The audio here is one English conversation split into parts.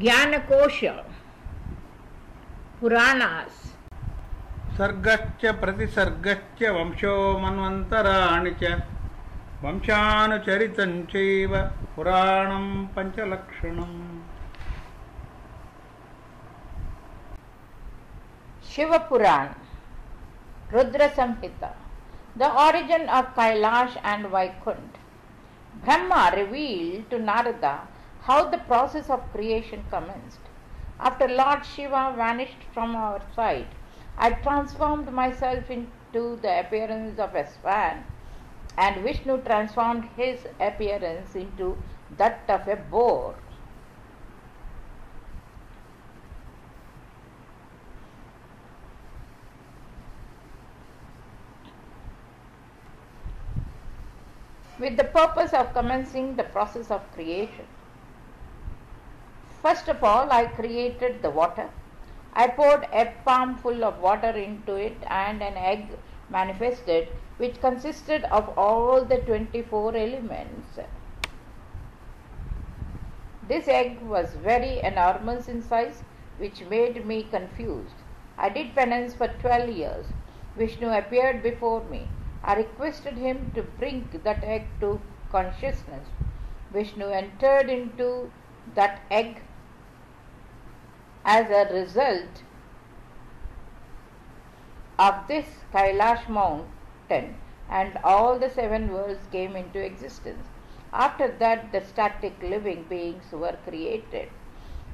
ज्ञानकोश पुराणास सर्गच्च प्रतिसर्गच्च वंशो मन्वन्तराणि च वंशानुचरितं चैव पुराणं पञ्चलक्षणम्. Shiva Purana Rudra Samhita. The origin of Kailash and Vaikuntha. Brahma revealed to Narada how the process of creation commenced. After Lord Shiva vanished from our sight, I transformed myself into the appearance of a swan, and Vishnu transformed his appearance into that of a boar. With the purpose of commencing the process of creation. First of all, I created the water. I poured a palmful of water into it, and an egg manifested, which consisted of all the 24 elements. This egg was very enormous in size, which made me confused. I did penance for 12 years. Vishnu appeared before me. I requested him to bring that egg to consciousness. Vishnu entered into that egg. As a result of this, Kailash mountain and all the 7 worlds came into existence. After that, the static living beings were created,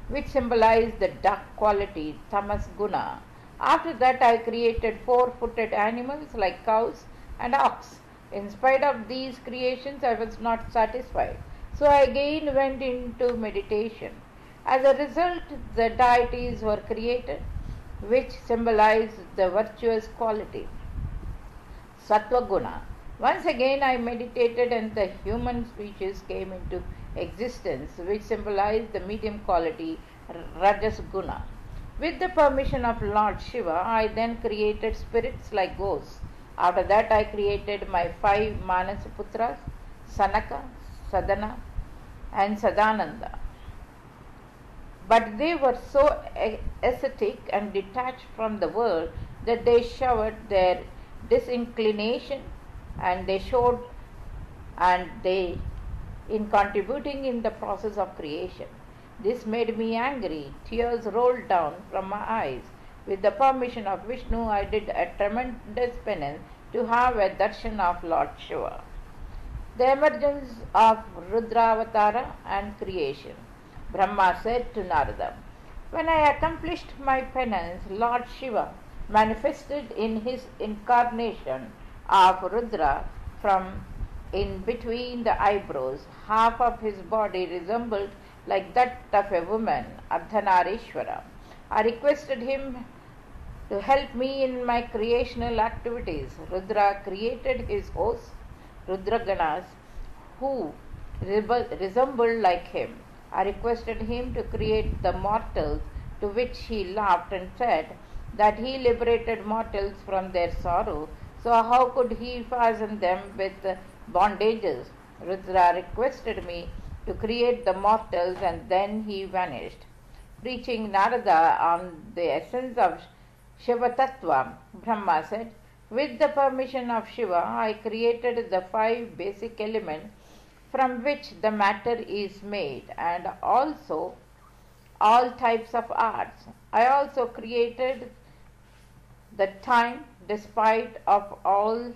which symbolized the dark quality, tamas guna. After that, I created 4-footed animals like cows and ox. In spite of these creations, I was not satisfied, so I again went into meditation. As a result, the deities were created, which symbolize the virtuous quality, sattva guna. Once again I meditated, and the human species came into existence, which symbolized the medium quality, rajas guna. With the permission of Lord Shiva, I then created spirits like ghosts. After that, I created my 5 Manasaputras, Sanaka, Sadana, and Sadananda. But they were so ascetic and detached from the world that they showed their disinclination, and in contributing in the process of creation. This made me angry. Tears rolled down from my eyes. With the permission of Vishnu, I did a tremendous penance to have a darshan of Lord Shiva. The emergence of Rudravatara and creation. Brahma said to Narada, when I accomplished my penance, Lord Shiva manifested in his incarnation of Rudra from in between the eyebrows. Half of his body resembled like that of a woman, Ardhanarishwara. I requested him to help me in my creational activities. Rudra created his hosts, Rudraganas, who resembled like him. I requested him to create the mortals, to which he laughed and said that he liberated mortals from their sorrow, so how could he fasten them with bondages? Rudra requested me to create the mortals, and then he vanished. Preaching Narada on the essence of Shiva Tattva, Brahma said, with the permission of Shiva, I created the 5 basic elements from which the matter is made, and also all types of arts. I also created the time. Despite of all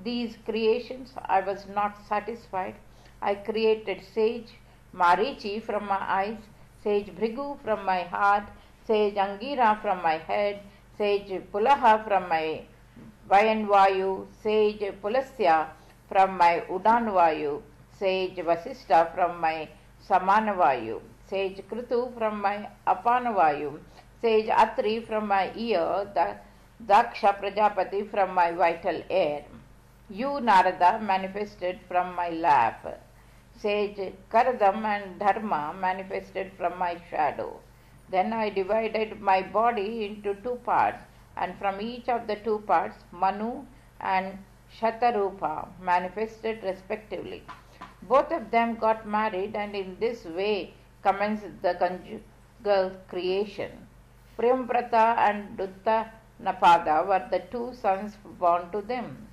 these creations, I was not satisfied. I created sage Marichi from my eyes, sage Bhrigu from my heart, sage Angira from my head, sage Pulaha from my Vayanvayu, sage Pulasya from my Udanvayu, sage Vasistha from my Samanavayu, sage Kritu from my Apanavayu, sage Atri from my ear, the Daksha Prajapati from my vital air. You, Narada, manifested from my lap. Sage Karadam and Dharma manifested from my shadow. Then I divided my body into 2 parts, and from each of the 2 parts, Manu and Shatarupa manifested respectively. Both of them got married, and in this way commenced the girl creation. Priyamvrata and Duttanapada were the two sons born to them.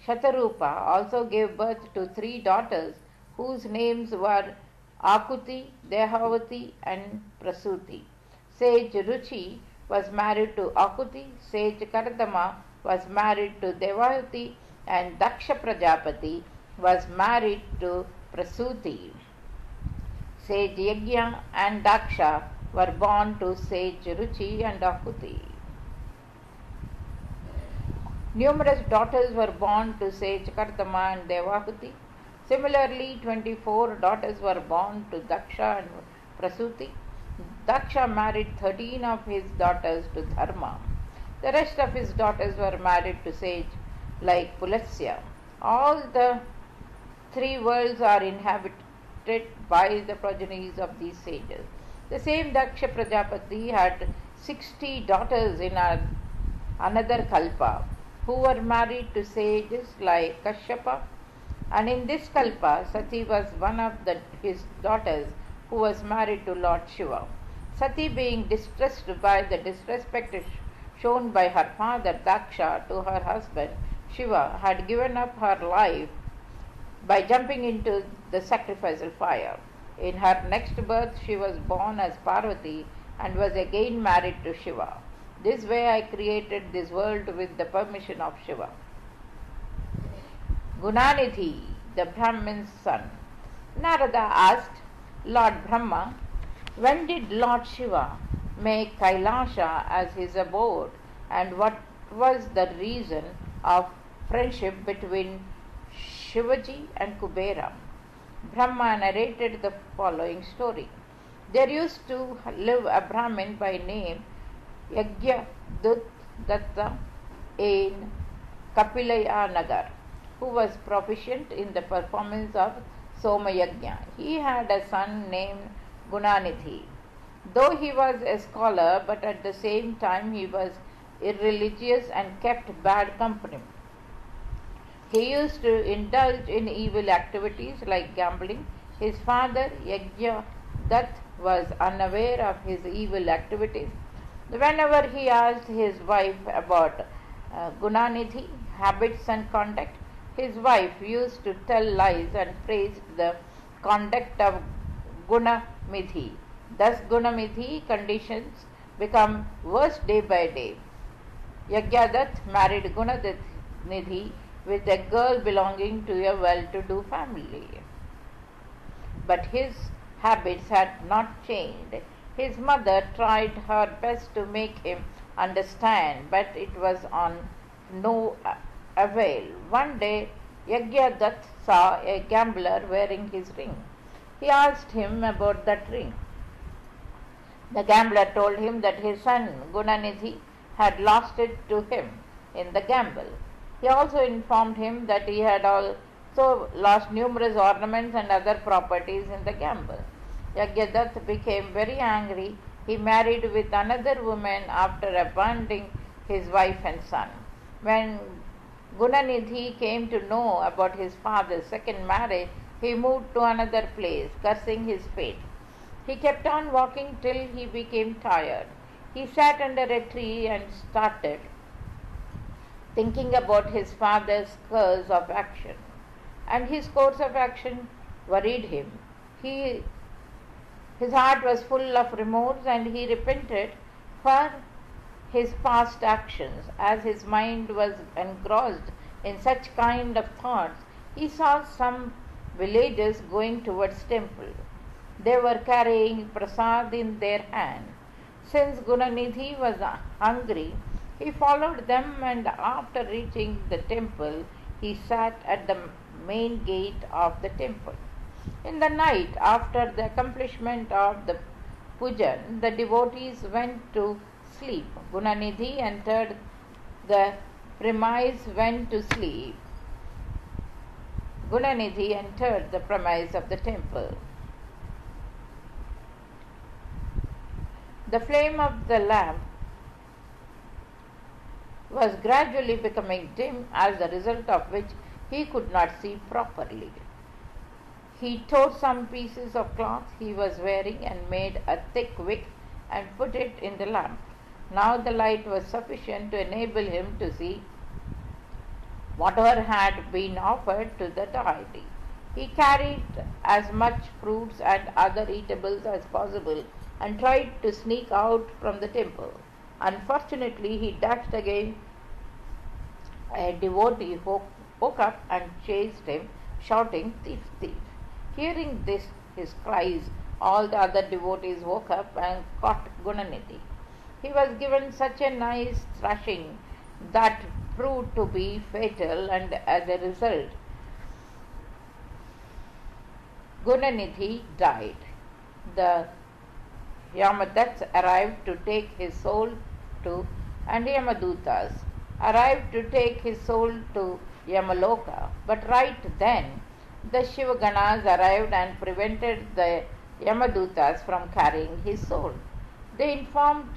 Shatarupa also gave birth to 3 daughters whose names were Akuti, Dehavati and Prasuti. Sage Ruchi was married to Akuti, Sage Kardama was married to Devavati, and Daksha Prajapati was married to Prasuti. Sage Yajna and Daksha were born to Sage Ruchi and Akuti. Numerous daughters were born to Sage Kardama and Devavati. Similarly, 24 daughters were born to Daksha and Prasuti. Daksha married 13 of his daughters to Dharma. The rest of his daughters were married to sage like Pulasya. All the 3 worlds are inhabited by the progenies of these sages. The same Daksha Prajapati had 60 daughters in another Kalpa who were married to sages like Kashyapa, and in this Kalpa Sati was one of his daughters who was married to Lord Shiva. Sati, being distressed by the disrespect shown by her father Daksha to her husband Shiva, had given up her life by jumping into the sacrificial fire. In her next birth she was born as Parvati and was again married to Shiva. This way I created this world with the permission of Shiva. Gunanidhi, the Brahmin's son. Narada asked Lord Brahma, when did Lord Shiva make Kailasha as his abode, and what was the reason of friendship between Shivaji and Kubera? Brahma narrated the following story. There used to live a Brahmin by name Datta in Kapilaya Nagar, who was proficient in the performance of Somayagna. He had a son named Gunanidhi. Though he was a scholar, but at the same time he was irreligious and kept bad company. He used to indulge in evil activities like gambling. His father, Yajna was unaware of his evil activities. Whenever he asked his wife about Gunanidhi, habits and conduct, his wife used to tell lies and praised the conduct of Gunamidhi. Thus Gunamidhi conditions become worse day by day. Yajna married Gunanidhi with a girl belonging to a well-to-do family. But his habits had not changed. His mother tried her best to make him understand, but it was on no avail. One day, Yajna saw a gambler wearing his ring. He asked him about that ring. The gambler told him that his son Gunanidhi had lost it to him in the gamble. He also informed him that he had also lost numerous ornaments and other properties in the gamble. Yajna became very angry. He married with another woman after abandoning his wife and son. When Gunanidhi came to know about his father's second marriage, he moved to another place, cursing his fate. He kept on walking till he became tired. He sat under a tree and started thinking about his father's course of action, and his course of action worried him. His heart was full of remorse, and he repented for his past actions. As his mind was engrossed in such kind of thoughts, he saw some villagers going towards temple. They were carrying prasad in their hand. Since Gunanidhi was hungry, he followed them, and after reaching the temple, he sat at the main gate of the temple. In the night, after the accomplishment of the pujan, the devotees went to sleep. Gunanidhi entered the premise, went to sleep. Gunanidhi entered the premise of the temple. The flame of the lamp was gradually becoming dim, as a result of which he could not see properly. He tore some pieces of cloth he was wearing and made a thick wick and put it in the lamp. Now the light was sufficient to enable him to see whatever had been offered to the deity. He carried as much fruits and other eatables as possible and tried to sneak out from the temple. Unfortunately, he dashed against a devotee who woke up and chased him, shouting, "Thief, thief!" Hearing this, his cries, all the other devotees woke up and caught Gunanidhi. He was given such a nice thrashing that proved to be fatal, and as a result, Gunanidhi died. The Yamadats arrived to take his soul to, and Yamadutas arrived to take his soul to Yamaloka. But right then, the Shivaganas arrived and prevented the Yamadutas from carrying his soul. They informed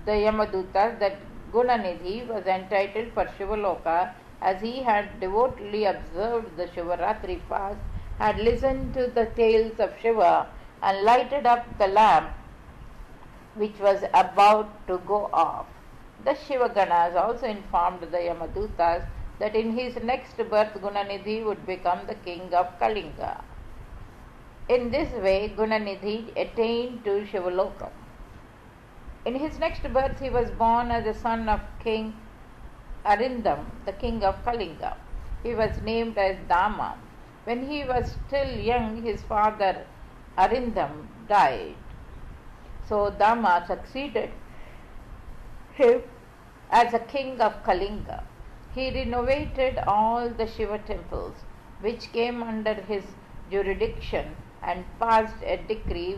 the Yamadutas that Gunanidhi was entitled for Shivaloka, as he had devotedly observed the Shivaratri fast, had listened to the tales of Shiva, and lighted up the lamp which was about to go off. The Shivaganas also informed the Yamadutas that in his next birth Gunanidhi would become the king of Kalinga. In this way, Gunanidhi attained to Shivaloka. In his next birth, he was born as a son of King Arindam, the king of Kalinga. He was named as Dama. When he was still young, his father Arindam died. So Dama succeeded him as a king of Kalinga. He renovated all the Shiva temples which came under his jurisdiction and passed a decree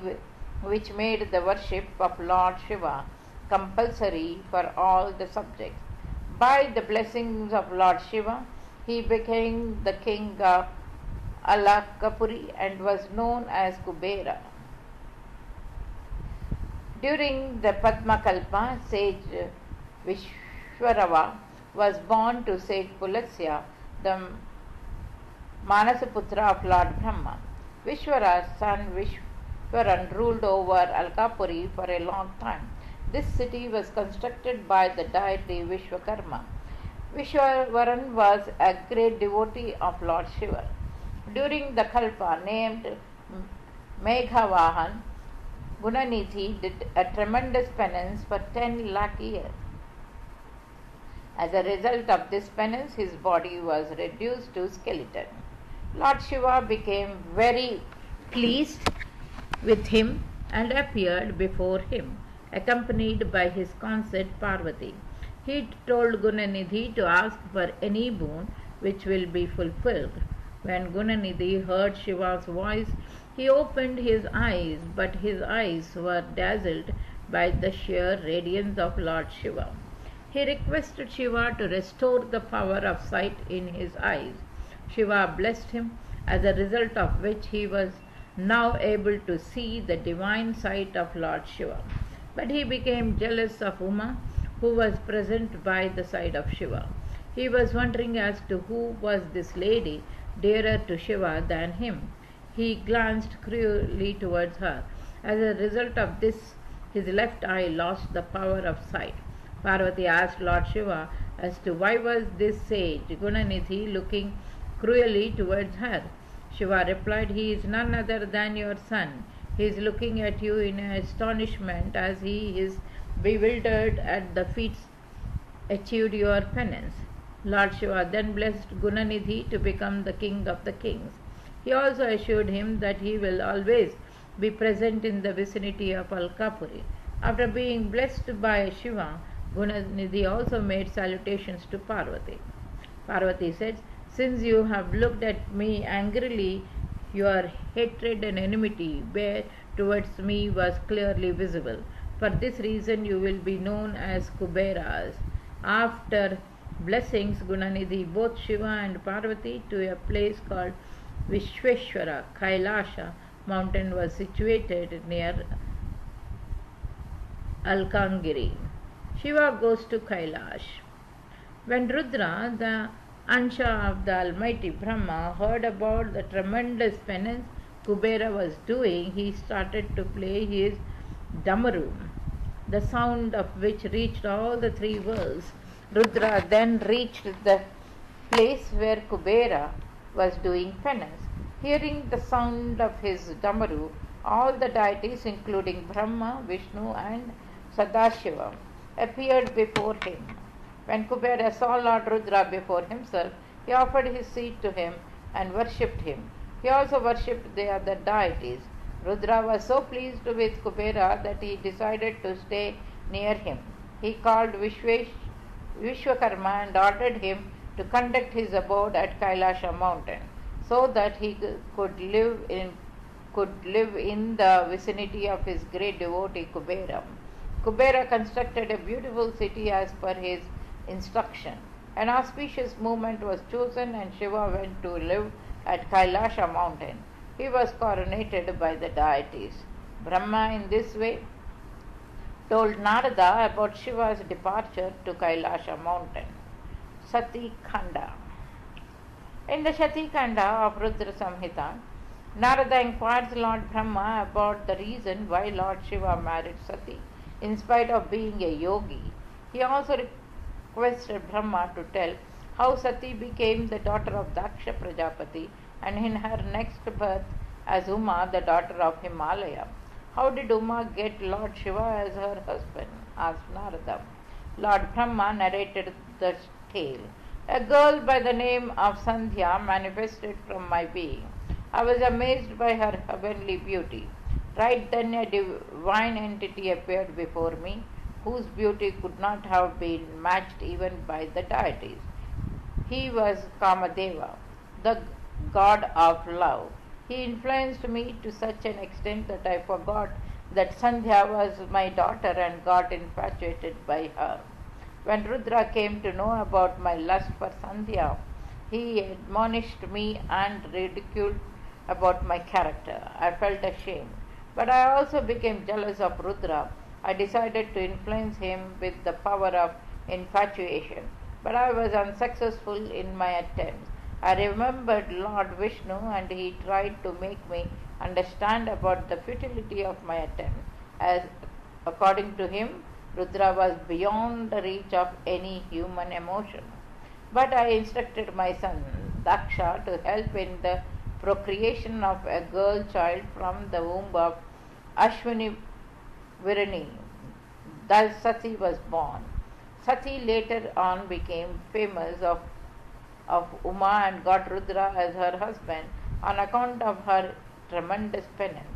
which made the worship of Lord Shiva compulsory for all the subjects. By the blessings of Lord Shiva, he became the king of Alakapuri and was known as Kubera. During the Padmakalpa, sage Vishwarava was born to sage Pulasya, the Manasaputra of Lord Brahma. Vishwara's son Vishwaran ruled over Alkapuri for a long time. This city was constructed by the deity Vishwakarma. Vishwaran was a great devotee of Lord Shiva. During the Kalpa, named Meghavahan, Gunanidhi did a tremendous penance for 10 lakh years. As a result of this penance, his body was reduced to skeleton. Lord Shiva became very pleased with him and appeared before him, accompanied by his consort Parvati. He told Gunanidhi to ask for any boon which will be fulfilled. When Gunanidhi heard Shiva's voice, he opened his eyes, but his eyes were dazzled by the sheer radiance of Lord Shiva. He requested Shiva to restore the power of sight in his eyes. Shiva blessed him, as a result of which he was now able to see the divine sight of Lord Shiva. But he became jealous of Uma, who was present by the side of Shiva. He was wondering as to who was this lady dearer to Shiva than him. He glanced cruelly towards her. As a result of this, his left eye lost the power of sight. Parvati asked Lord Shiva as to why was this sage Gunanidhi looking cruelly towards her. Shiva replied, "He is none other than your son. He is looking at you in astonishment as he is bewildered at the feats achieved your penance." Lord Shiva then blessed Gunanidhi to become the king of the kings. He also assured him that he will always be present in the vicinity of Alkapuri. After being blessed by Shiva, Gunanidhi also made salutations to Parvati. Parvati said, "Since you have looked at me angrily, your hatred and enmity bear towards me was clearly visible. For this reason you will be known as Kuberas." After blessings, Gunanidhi both Shiva and Parvati to a place called Vishweshwara. Kailasha mountain was situated near Alkangiri. Shiva goes to Kailash. When Rudra, the Ansha of the Almighty Brahma, heard about the tremendous penance Kubera was doing, he started to play his damaru. the sound of which reached all the three worlds. Rudra then reached the place where Kubera was doing penance. Hearing the sound of his damaru, all the deities, including Brahma, Vishnu, and Sadashiva, appeared before him. When Kubera saw Lord Rudra before himself, he offered his seat to him and worshipped him. He also worshipped the other deities. Rudra was so pleased with Kubera that he decided to stay near him. He called Vishwakarma and ordered him to conduct his abode at Kailasha mountain, so that he could live in the vicinity of his great devotee Kubera. Kubera constructed a beautiful city as per his instruction. An auspicious moment was chosen and Shiva went to live at Kailasha mountain. He was coronated by the deities. Brahma in this way told Narada about Shiva's departure to Kailasha mountain. Sati Khanda. In the Sati Khanda of Rudra Samhita, Narada inquires Lord Brahma about the reason why Lord Shiva married Sati in spite of being a yogi. He also requested Brahma to tell how Sati became the daughter of Daksha Prajapati and in her next birth as Uma, the daughter of Himalaya. How did Uma get Lord Shiva as her husband? Asked Narada. Lord Brahma narrated the tale. A girl by the name of Sandhya manifested from my being. I was amazed by her heavenly beauty. Right then a divine entity appeared before me, whose beauty could not have been matched even by the deities. He was Kamadeva, the god of love. He influenced me to such an extent that I forgot that Sandhya was my daughter and got infatuated by her. When Rudra came to know about my lust for Sandhya, he admonished me and ridiculed about my character. I felt ashamed, but I also became jealous of Rudra. I decided to influence him with the power of infatuation, but I was unsuccessful in my attempts. I remembered Lord Vishnu and he tried to make me understand about the futility of my attempt, as according to him, Rudra was beyond the reach of any human emotion. But I instructed my son Daksha to help in the procreation of a girl child from the womb of Ashwini Virani. Thus Sati was born. Sati later on became famous of Uma and got Rudra as her husband on account of her tremendous penance.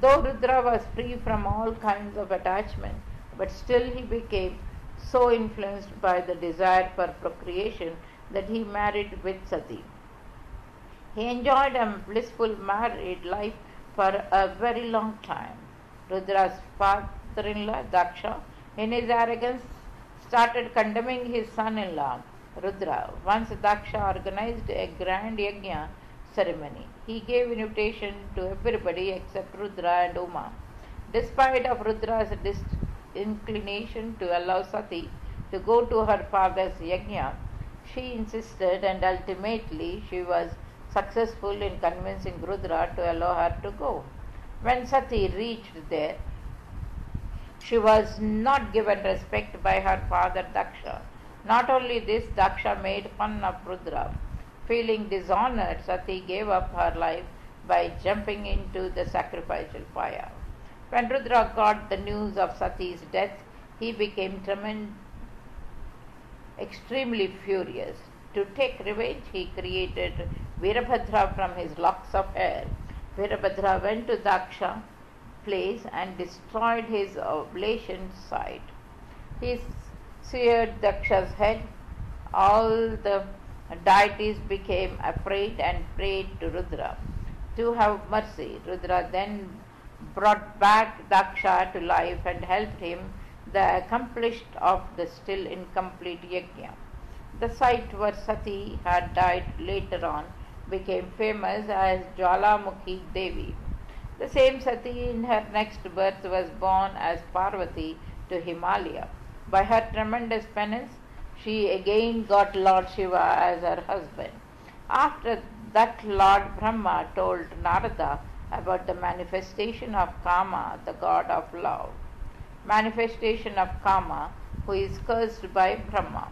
Though Rudra was free from all kinds of attachment, but still he became so influenced by the desire for procreation that he married with Sati. He enjoyed a blissful married life for a very long time. Rudra's father-in-law, Daksha, in his arrogance, started condemning his son-in-law, Rudra. Once Daksha organized a grand yajna ceremony. He gave invitation to everybody except Rudra and Uma. Despite of Rudra's disinclination to allow Sati to go to her father's yajna, she insisted and ultimately she was successful in convincing Rudra to allow her to go. When Sati reached there, she was not given respect by her father Daksha. Not only this, Daksha made fun of Rudra. Feeling dishonored, Sati gave up her life by jumping into the sacrificial fire. When Rudra got the news of Sati's death, he became extremely furious. To take revenge, he created Virabhadra from his locks of hair. Virabhadra went to Daksha's place and destroyed his oblation site. He seared Daksha's head. All the deities became afraid and prayed to Rudra to have mercy. Rudra then brought back Daksha to life and helped him the accomplished of the still incomplete yajna. The site where Sati had died later on became famous as Jwalamukhi Devi. The same Sati in her next birth was born as Parvati to Himalaya. By her tremendous penance, she again got Lord Shiva as her husband. After that, Lord Brahma told Narada about the manifestation of Kama, the god of love. manifestation of Kama, who is cursed by Brahma.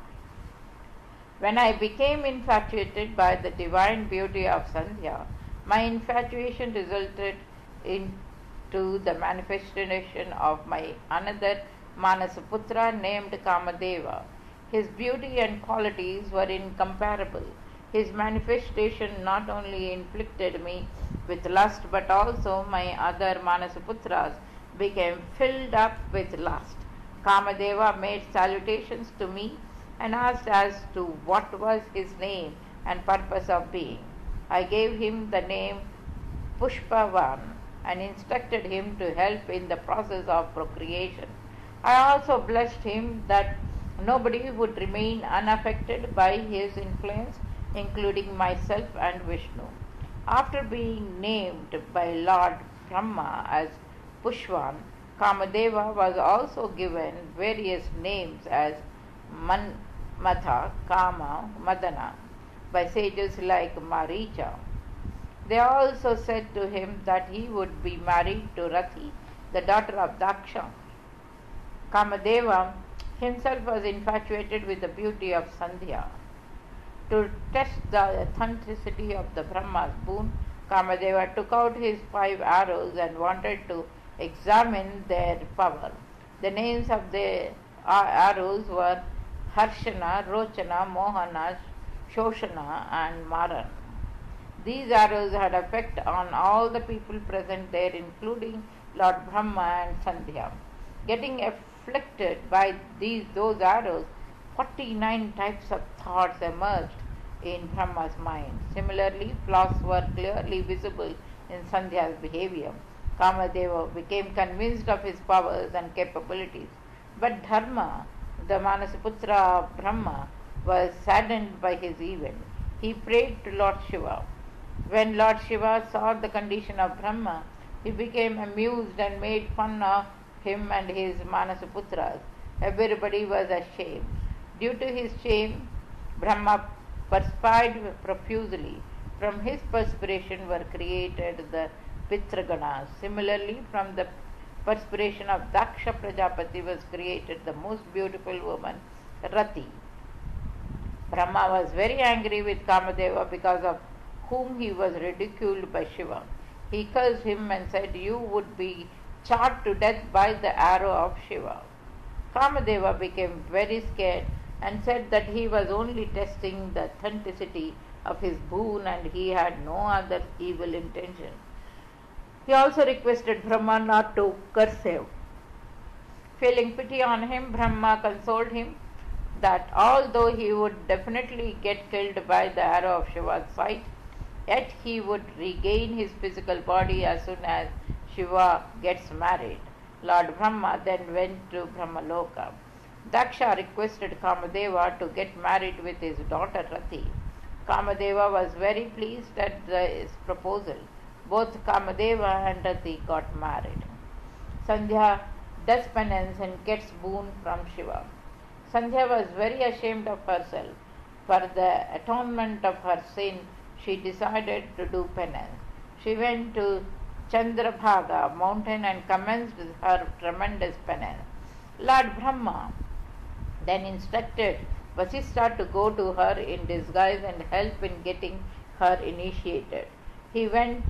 When I became infatuated by the divine beauty of Sandhya, my infatuation resulted into the manifestation of my another Manasputra named Kamadeva. His beauty and qualities were incomparable. His manifestation not only inflicted me with lust, but also my other Manasaputras became filled up with lust. Kamadeva made salutations to me and asked as to what was his name and purpose of being. I gave him the name Pushpavan and instructed him to help in the process of procreation. I also blessed him that nobody would remain unaffected by his influence, including myself and Vishnu. After being named by Lord Brahma as Pushvan, Kamadeva was also given various names as Manmatha, Kama, Madana by sages like Maricha. They also said to him that he would be married to Rati, the daughter of Daksha. Kamadeva himself was infatuated with the beauty of Sandhya. To test the authenticity of the Brahma's boon, Kamadeva took out his 5 arrows and wanted to examine their power. The names of the arrows were Harshana, Rochana, Mohana, Shoshana, and Maran. These arrows had effect on all the people present there, including Lord Brahma and Sandhya. Getting afflicted by those arrows, 49 types of thoughts emerged in Brahma's mind. Similarly, flaws were clearly visible in Sandhya's behavior. Kamadeva became convinced of his powers and capabilities. But Dharma, the Manasputra of Brahma, was saddened by his event. He prayed to Lord Shiva. When Lord Shiva saw the condition of Brahma, he became amused and made fun of him and his Manasaputras. Everybody was ashamed. Due to his shame, Brahma perspired profusely. From his perspiration were created the Pitraganas. Similarly, from the perspiration of Daksha Prajapati was created the most beautiful woman, Rati. Brahma was very angry with Kamadeva because of whom he was ridiculed by Shiva. He cursed him and said, "You would be charred to death by the arrow of Shiva." Kamadeva became very scared and said that he was only testing the authenticity of his boon and he had no other evil intention. He also requested Brahma not to curse him. Feeling pity on him, Brahma consoled him that although he would definitely get killed by the arrow of Shiva's sight, yet he would regain his physical body as soon as Shiva gets married. Lord Brahma then went to Brahmaloka. Daksha requested Kamadeva to get married with his daughter Rati. Kamadeva was very pleased at his proposal. Both Kamadeva and Rati got married. Sandhya does penance and gets boon from Shiva. Sandhya was very ashamed of herself. For the atonement of her sin, she decided to do penance. She went to Chandrabhaga mountain and commenced her tremendous penance. Lord Brahma then instructed Vasishtha to go to her in disguise and help in getting her initiated. He went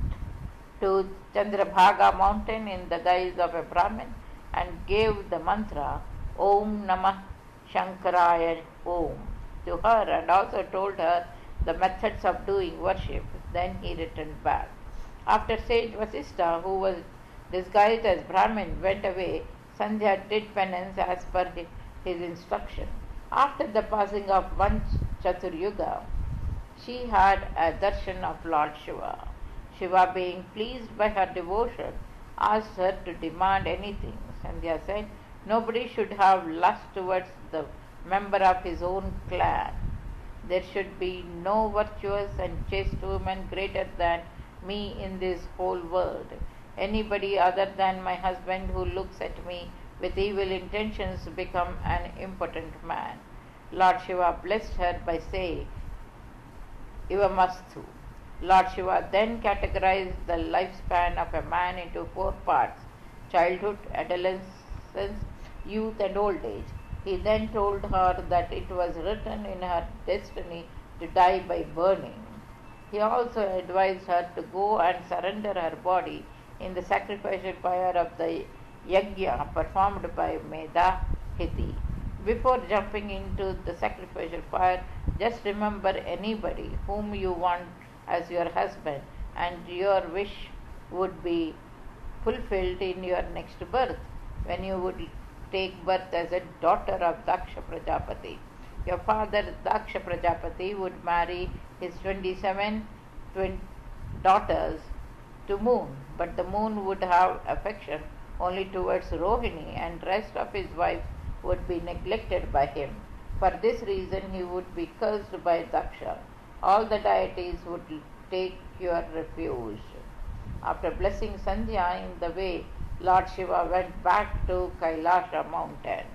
to Chandrabhaga mountain in the guise of a Brahmin and gave the mantra Om Namah Shankaraya Om to her and also told her the methods of doing worship. Then he returned back. After sage Vasishtha, who was disguised as Brahmin, went away, Sandhya did penance as per his instruction. After the passing of one Chaturyuga, she had a darshan of Lord Shiva. Shiva, being pleased by her devotion, asked her to demand anything. Sandhya said, "Nobody should have lust towards the member of his own clan. There should be no virtuous and chaste woman greater than me in this whole world. Anybody other than my husband who looks at me with evil intentions become an impotent man." Lord Shiva blessed her by saying, "Ivamastu." Lord Shiva then categorized the lifespan of a man into 4 parts: childhood, adolescence, youth and old age. He then told her that it was written in her destiny to die by burning. He also advised her to go and surrender her body in the sacrificial fire of the yajna performed by Medahiti. Before jumping into the sacrificial fire, just remember anybody whom you want as your husband, and your wish would be fulfilled in your next birth, when you would take birth as a daughter of Daksha Prajapati. Your father Daksha Prajapati would marry his 27 daughters to moon, but the moon would have affection only towards Rohini, and rest of his wives would be neglected by him. For this reason he would be cursed by Daksha. All the deities would take your refuge. After blessing Sandhya in the way, Lord Shiva went back to Kailasha mountain.